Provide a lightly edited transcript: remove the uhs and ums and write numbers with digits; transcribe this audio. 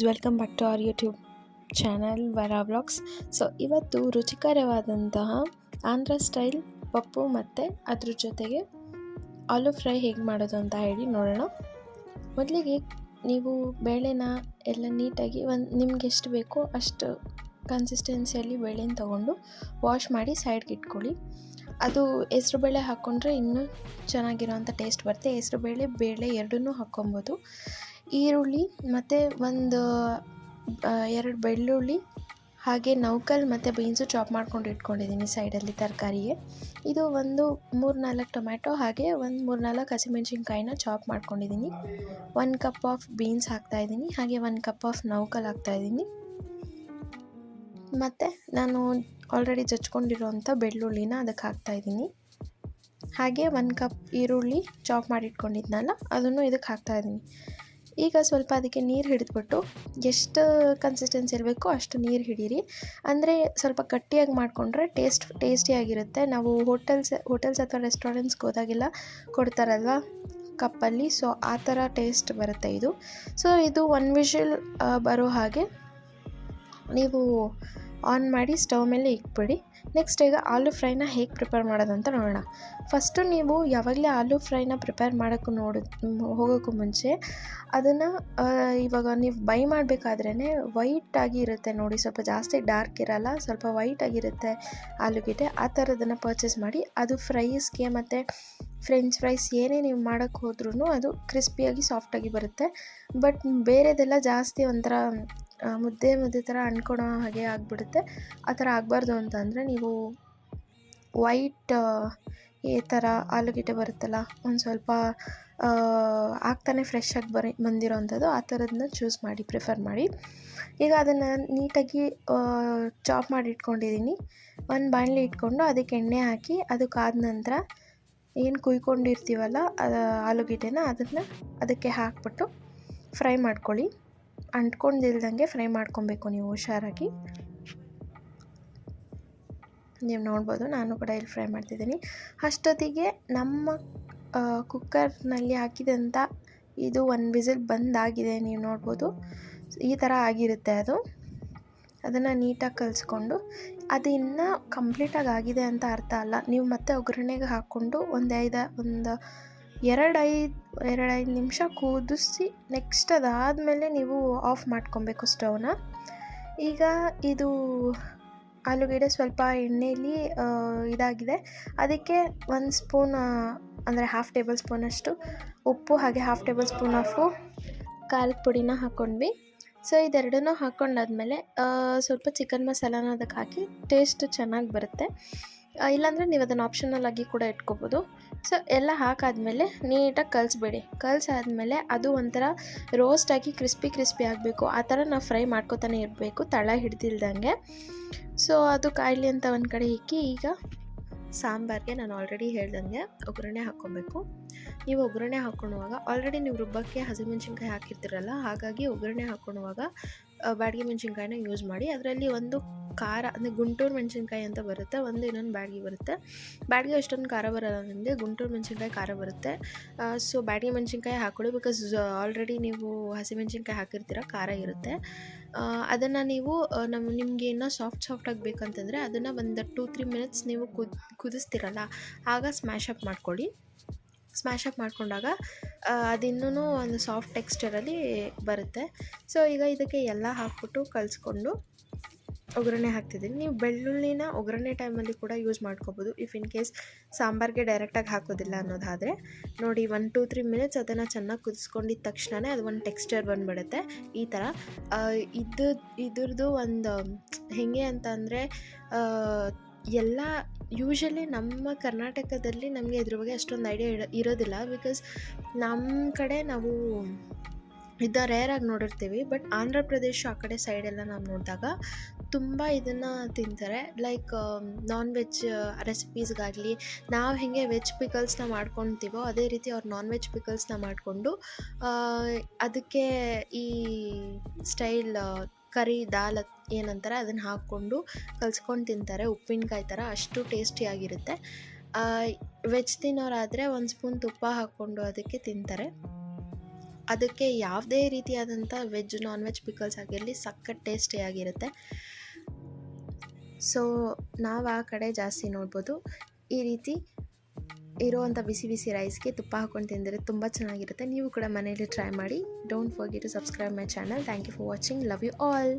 Welcome back to our YouTube channel Vara vlogs. So ಇವತ್ತು ರುಚಿಕರವಾದಂತಹ Andhra style Pappu ಮತ್ತು ಅದ್ರ ಜೊತೆಗೆ ಆಲೂ ಫ್ರೈ ಹೇಗೆ ಮಾಡೋದು ಅಂತ ಹೇಳಿ ನೋಡೋಣ. ಮೊದಲಿಗೆ ನೀವು ಬೇಳೆನ ಎಲ್ಲ ನೀಟಾಗಿ ನಿಮ್ಗೆ ಎಷ್ಟು ಬೇಕೋ ಅಷ್ಟು ಕನ್ಸಿಸ್ಟೆನ್ಸಿಯಲ್ಲಿ ಬೇಳೆನ ತೊಗೊಂಡು ವಾಶ್ ಮಾಡಿ ಸೈಡ್ಗೆ ಇಟ್ಕೊಳ್ಳಿ. ಅದು ಹೆಸ್ರುಬೇಳೆ ಹಾಕ್ಕೊಂಡ್ರೆ ಇನ್ನೂ ಚೆನ್ನಾಗಿರೋವಂಥ ಟೇಸ್ಟ್ ಬರುತ್ತೆ. ಹೆಸ್ರುಬೇಳೆ ಬೇಳೆ ಎರಡನ್ನೂ ಹಾಕ್ಕೊಬೋದು. ಈರುಳ್ಳಿ ಮತ್ತು ಒಂದು 2 ಬೆಳ್ಳುಳ್ಳಿ, ಹಾಗೆ ನೌಕಲ್ ಮತ್ತು ಬೀನ್ಸು ಚಾಪ್ ಮಾಡ್ಕೊಂಡು ಇಟ್ಕೊಂಡಿದ್ದೀನಿ ಸೈಡಲ್ಲಿ ತರಕಾರಿಗೆ. ಇದು ಒಂದು 3-4 ಟೊಮ್ಯಾಟೊ, ಹಾಗೆ ಒಂದು 3-4 ಹಸಿಮೆಣ್ಸಿನ್ಕಾಯಿನ ಚಾಪ್ ಮಾಡ್ಕೊಂಡಿದ್ದೀನಿ. 1 ಕಪ್ ಆಫ್ ಬೀನ್ಸ್ ಹಾಕ್ತಾಯಿದ್ದೀನಿ, ಹಾಗೆ 1 ಕಪ್ ಆಫ್ ನೌಕಲ್ ಹಾಕ್ತಾಯಿದ್ದೀನಿ. ಮತ್ತು ನಾನು ಆಲ್ರೆಡಿ ಜಜ್ಕೊಂಡಿರೋವಂಥ ಬೆಳ್ಳುಳ್ಳಿನ ಅದಕ್ಕೆ ಹಾಕ್ತಾಯಿದ್ದೀನಿ. ಹಾಗೆ 1 ಕಪ್ ಈರುಳ್ಳಿ ಚಾಪ್ ಮಾಡಿ ಇಟ್ಕೊಂಡಿದ್ನಲ್ಲ ಅದನ್ನು ಇದಕ್ಕೆ ಹಾಕ್ತಾಯಿದ್ದೀನಿ. ಈಗ ಸ್ವಲ್ಪ ಅದಕ್ಕೆ ನೀರು ಹಿಡಿದ್ಬಿಟ್ಟು ಎಷ್ಟು ಕನ್ಸಿಸ್ಟೆನ್ಸಿ ಇರಬೇಕೋ ಅಷ್ಟು ನೀರು ಹಿಡೀರಿ. ಅಂದರೆ ಸ್ವಲ್ಪ ಗಟ್ಟಿಯಾಗಿ ಮಾಡಿಕೊಂಡ್ರೆ ಟೇಸ್ಟಿಯಾಗಿರುತ್ತೆ. ನಾವು ಹೋಟೆಲ್ಸ್ ಅಥವಾ ರೆಸ್ಟೋರೆಂಟ್ಸ್ಗೆ ಹೋದಾಗೆಲ್ಲ ಕೊಡ್ತಾರಲ್ವ ಕಪ್ಪಲ್ಲಿ, ಸೊ ಆ ಥರ ಟೇಸ್ಟ್ ಬರುತ್ತೆ ಇದು. ಸೊ ಇದು 1 ವಿಷಲ್ ಬರೋ ಹಾಗೆ ನೀವು ಆನ್ ಮಾಡಿ ಸ್ಟವ್ ಮೇಲೆ ಇಟ್ಬಿಡಿ. ನೆಕ್ಸ್ಟ್ ಈಗ ಆಲೂ ಫ್ರೈನ ಹೇಗೆ ಪ್ರಿಪೇರ್ ಮಾಡೋದಂತ ನೋಡೋಣ. ಫಸ್ಟು ನೀವು ಯಾವಾಗಲೇ ಆಲೂ ಫ್ರೈನ ಪ್ರಿಪೇರ್ ಮಾಡೋಕ್ಕೂ ಹೋಗೋಕ್ಕೂ ಮುಂಚೆ ಅದನ್ನು ಇವಾಗ ನೀವು ಬೈ ಮಾಡಬೇಕಾದ್ರೇ ವೈಟಾಗಿ ಇರುತ್ತೆ ನೋಡಿ, ಸ್ವಲ್ಪ ಜಾಸ್ತಿ ಡಾರ್ಕ್ ಇರೋಲ್ಲ, ಸ್ವಲ್ಪ ವೈಟಾಗಿರುತ್ತೆ ಆಲೂಗೆಡ್ಡೆ. ಆ ಥರದನ್ನು ಪರ್ಚೇಸ್ ಮಾಡಿ ಅದು ಫ್ರೈಸ್ಗೆ ಮತ್ತು ಫ್ರೆಂಚ್ ಫ್ರೈಸ್ ಏನೇ ನೀವು ಮಾಡೋಕ್ಕೆ ಹೋದ್ರೂ ಅದು ಕ್ರಿಸ್ಪಿಯಾಗಿ ಸಾಫ್ಟಾಗಿ ಬರುತ್ತೆ. ಬಟ್ ಬೇರೆದೆಲ್ಲ ಜಾಸ್ತಿ ಒಂಥರ ಮುದ್ದೆ ಥರ ಅಂದ್ಕೊಳೋ ಹಾಗೆ ಆಗಿಬಿಡುತ್ತೆ. ಆ ಥರ ಆಗಬಾರ್ದು ಅಂತಂದರೆ ನೀವು ವೈಟ್ ಈ ಥರ ಆಲೂಗೆಡ್ಡೆ ಬರುತ್ತಲ್ಲ, ಒಂದು ಸ್ವಲ್ಪ ಆಗ್ತಾನೆ ಫ್ರೆಶ್ಶಾಗಿ ಬಂದಿರೋವಂಥದ್ದು ಆ ಥರದನ್ನ ಪ್ರಿಫರ್ ಮಾಡಿ. ಈಗ ಅದನ್ನು ನೀಟಾಗಿ ಚಾಪ್ ಮಾಡಿ ಇಟ್ಕೊಂಡಿದ್ದೀನಿ. ಒಂದು ಬಾಣಲಿ ಇಟ್ಕೊಂಡು ಅದಕ್ಕೆ ಎಣ್ಣೆ ಹಾಕಿ ಅದಕ್ಕಾದ ನಂತರ ಏನು ಕುಯ್ಕೊಂಡಿರ್ತೀವಲ್ಲ ಆಲೂಗೆಡ್ಡೆನ ಅದಕ್ಕೆ ಹಾಕ್ಬಿಟ್ಟು ಫ್ರೈ ಮಾಡ್ಕೊಳ್ಳಿ. ಅಂಟ್ಕೊಂಡಿಲ್ದಂಗೆ ಫ್ರೈ ಮಾಡ್ಕೊಬೇಕು ನೀವು ಹುಷಾರಾಗಿ. ನೀವು ನೋಡ್ಬೋದು, ನಾನು ಕೂಡ ಇಲ್ಲಿ ಫ್ರೈ ಮಾಡ್ತಿದ್ದೀನಿ. ಅಷ್ಟೊತ್ತಿಗೆ ನಮ್ಮ ಕುಕ್ಕರ್ನಲ್ಲಿ ಹಾಕಿದಂಥ ಇದು 1 ವಿಸಿಲ್ ಬಂದಾಗಿದೆ, ನೀವು ನೋಡ್ಬೋದು. ಈ ಥರ ಆಗಿರುತ್ತೆ ಅದು. ಅದನ್ನು ನೀಟಾಗಿ ಕಲಿಸ್ಕೊಂಡು, ಅದು ಇನ್ನೂ ಕಂಪ್ಲೀಟಾಗಿ ಆಗಿದೆ ಅಂತ ಅರ್ಥ ಅಲ್ಲ. ನೀವು ಮತ್ತೆ ಒಗ್ಗರಣೆಗೆ ಹಾಕ್ಕೊಂಡು ಒಂದು 2-5 ನಿಮಿಷ ಕುದಿಸಿ ನೆಕ್ಸ್ಟ್ ಅದಾದಮೇಲೆ ನೀವು ಆಫ್ ಮಾಡ್ಕೊಬೇಕು ಸ್ಟವ್ನ. ಈಗ ಇದು ಆಲೂಗೆಡ್ಡೆ ಸ್ವಲ್ಪ ಎಣ್ಣೆಯಲ್ಲಿ ಇದಾಗಿದೆ. ಅದಕ್ಕೆ 1 ಸ್ಪೂನ್ ಅಂದರೆ 1/2 ಟೇಬಲ್ ಸ್ಪೂನಷ್ಟು ಉಪ್ಪು, ಹಾಗೆ 1/2 ಟೇಬಲ್ ಸ್ಪೂನ್ ಆಫು ಖಾರದ ಪುಡಿನ ಹಾಕ್ಕೊಂಡ್ವಿ. ಸೊ ಇದೆರಡನ್ನೂ ಹಾಕ್ಕೊಂಡಾದ್ಮೇಲೆ ಸ್ವಲ್ಪ ಚಿಕನ್ ಮಸಾಲಾನ ಅದಕ್ಕೆ ಹಾಕಿ ಟೇಸ್ಟ್ ಚೆನ್ನಾಗಿ ಬರುತ್ತೆ. ಇಲ್ಲಾಂದರೆ ನೀವು ಅದನ್ನು ಆಪ್ಷನಲ್ ಆಗಿ ಕೂಡ ಇಟ್ಕೋಬೋದು. ಸೊ ಎಲ್ಲ ಹಾಕಾದ್ಮೇಲೆ ನೀಟಾಗಿ ಕಲಿಸಾದ್ಮೇಲೆ ಅದು ಒಂಥರ ರೋಸ್ಟಾಗಿ ಕ್ರಿಸ್ಪಿ ಆಗಬೇಕು. ಆ ಥರ ನಾವು ಫ್ರೈ ಮಾಡ್ಕೊತಾನೆ ಇರಬೇಕು, ತಳ ಹಿಡ್ದಿಲ್ದಂಗೆ. ಸೊ ಅದು ಕಾಯಲಿ ಅಂತ ಒಂದು ಕಡೆ ಇಕ್ಕಿ, ಈಗ ಸಾಂಬಾರಿಗೆ ನಾನು ಆಲ್ರೆಡಿ ಹೇಳ್ದಂಗೆ ಒಗ್ಗರಣೆ ಹಾಕ್ಕೊಬೇಕು. ನೀವು ಒಗ್ಗರಣೆ ಹಾಕ್ಕೊಳ್ಳುವಾಗ ಆಲ್ರೆಡಿ ನೀವು ರುಬ್ಬಕ್ಕೆ ಹಸಿಮೆಣ್ಸಿನ್ಕಾಯಿ ಹಾಕಿರ್ತೀರಲ್ಲ, ಹಾಗಾಗಿ ಒಗ್ಗರಣೆ ಹಾಕ್ಕೊಳ್ಳುವಾಗ ಬ್ಯಾಡಗಿ ಮೆಣಸಿನ್ಕಾಯಿನ ಯೂಸ್ ಮಾಡಿ. ಅದರಲ್ಲಿ ಒಂದು ಖಾರ ಅಂದರೆ ಗುಂಟೂರು ಮೆಣಸಿನ್ಕಾಯಿ ಅಂತ ಬರುತ್ತೆ, ಇನ್ನೊಂದು ಬ್ಯಾಡಗಿ ಬರುತ್ತೆ. ಬ್ಯಾಡಗಿ ಅಷ್ಟೊಂದು ಖಾರ ಬರೋಲ್ಲ, ನನಗೆ ಗುಂಟೂರು ಮೆಣಸಿನ್ಕಾಯಿ ಖಾರ ಬರುತ್ತೆ. ಸೊ ಬ್ಯಾಡಗಿ ಮೆಣಸಿನ್ಕಾಯಿ ಹಾಕ್ಕೊಳ್ಳಿ, ಬಿಕಾಸ್ ಆಲ್ರೆಡಿ ನೀವು ಹಸಿಮೆಣ್ಸಿನ್ಕಾಯಿ ಹಾಕಿರ್ತೀರ, ಖಾರ ಇರುತ್ತೆ. ಅದನ್ನು ನೀವು ನಿಮಗೆ ಇನ್ನೂ ಸಾಫ್ಟಾಗಿ ಬೇಕಂತಂದರೆ ಅದನ್ನು ಒಂದು 2-3 ಮಿನಿಟ್ಸ್ ನೀವು ಕುದಿಸ್ತಿರಲ್ಲ, ಆಗ ಸ್ಮ್ಯಾಶ್ ಅಪ್ ಮಾಡ್ಕೊಂಡಾಗ ಅದಿನ್ನೂ ಒಂದು ಸಾಫ್ಟ್ ಟೆಕ್ಸ್ಚರಲ್ಲಿ ಬರುತ್ತೆ. ಸೊ ಈಗ ಇದಕ್ಕೆ ಎಲ್ಲ ಹಾಕ್ಬಿಟ್ಟು ಕಲಿಸ್ಕೊಂಡು ಒಗ್ಗರಣೆ ಹಾಕ್ತಿದ್ದೀನಿ. ನೀವು ಬೆಳ್ಳುಳ್ಳಿನ ಒಗ್ಗರಣೆ ಟೈಮಲ್ಲಿ ಕೂಡ ಯೂಸ್ ಮಾಡ್ಕೋಬೋದು, ಇಫ್ ಇನ್ ಕೇಸ್ ಸಾಂಬಾರಿಗೆ ಡೈರೆಕ್ಟಾಗಿ ಹಾಕೋದಿಲ್ಲ ಅನ್ನೋದಾದರೆ. ನೋಡಿ 1-2-3 ಮಿನಿಟ್ಸ್ ಅದನ್ನು ಚೆನ್ನಾಗಿ ಕುದಿಸ್ಕೊಂಡಿದ್ದ ತಕ್ಷಣವೇ ಅದು ಒಂದು ಟೆಕ್ಸ್ಚರ್ ಬಂದುಬಿಡುತ್ತೆ ಈ ಥರ. ಇದ್ರದ್ದು ಒಂದು ಹೇಗೆ ಅಂತ ಅಂದರೆ ಎಲ್ಲ ಯೂಶ್ವಲಿ ನಮ್ಮ ಕರ್ನಾಟಕದಲ್ಲಿ ನಮಗೆ ಇದ್ರ ಬಗ್ಗೆ ಅಷ್ಟೊಂದು ಐಡಿಯಾ ಇರೋದಿಲ್ಲ, ಬಿಕಾಸ್ ನಮ್ಮ ಕಡೆ ನಾವು ರೇರಾಗಿ ನೋಡಿರ್ತೀವಿ. ಬಟ್ ಆಂಧ್ರ ಪ್ರದೇಶ ಆ ಕಡೆ ಸೈಡೆಲ್ಲ ನಾವು ನೋಡಿದಾಗ ತುಂಬ ಇದನ್ನು ತಿಂತಾರೆ. ಲೈಕ್ ನಾನ್ ವೆಜ್ ರೆಸಿಪೀಸ್ಗಾಗಲಿ ನಾವು ಹೇಗೆ ವೆಜ್ ಪಿಕಲ್ಸ್ನ ಮಾಡ್ಕೊತೀವೋ ಅದೇ ರೀತಿ ಅವ್ರು ನಾನ್ ವೆಜ್ ಪಿಕಲ್ಸ್ನ ಮಾಡಿಕೊಂಡು ಅದಕ್ಕೆ ಈ ಸ್ಟೈಲ್ ಕರಿ ದಾಲ್ ಏನಂತಾರೆ ಅದನ್ನು ಹಾಕ್ಕೊಂಡು ಕಲಿಸ್ಕೊಂಡು ತಿಂತಾರೆ, ಉಪ್ಪಿನಕಾಯಿ ಥರ. ಅಷ್ಟು ಟೇಸ್ಟಿಯಾಗಿರುತ್ತೆ. ವೆಜ್ ತಿನ್ನೋರಾದರೆ 1 ಸ್ಪೂನ್ ತುಪ್ಪ ಹಾಕ್ಕೊಂಡು ಅದಕ್ಕೆ ತಿಂತಾರೆ. ಅದಕ್ಕೆ ಯಾವುದೇ ರೀತಿಯಾದಂಥ ವೆಜ್ ನಾನ್ ವೆಜ್ ಪಿಕಲ್ಸ್ ಆಗಿರಲಿ ಸಖತ್ ಟೇಸ್ಟಿಯಾಗಿರುತ್ತೆ. ಸೊ ನಾವು ಆ ಕಡೆ ಜಾಸ್ತಿ ನೋಡ್ಬೋದು. ಈ ರೀತಿ ಇರೋವಂಥ ಬಿಸಿ ಬಿಸಿ ರೈಸ್ಗೆ ತುಪ್ಪ ಹಾಕ್ಕೊಂಡು ತಿಂದರೆ ತುಂಬ ಚೆನ್ನಾಗಿರುತ್ತೆ. ನೀವು ಕೂಡ ಮನೆಯಲ್ಲಿ ಟ್ರೈ ಮಾಡಿ. Don't forget to subscribe my channel. Thank you for watching. Love you all.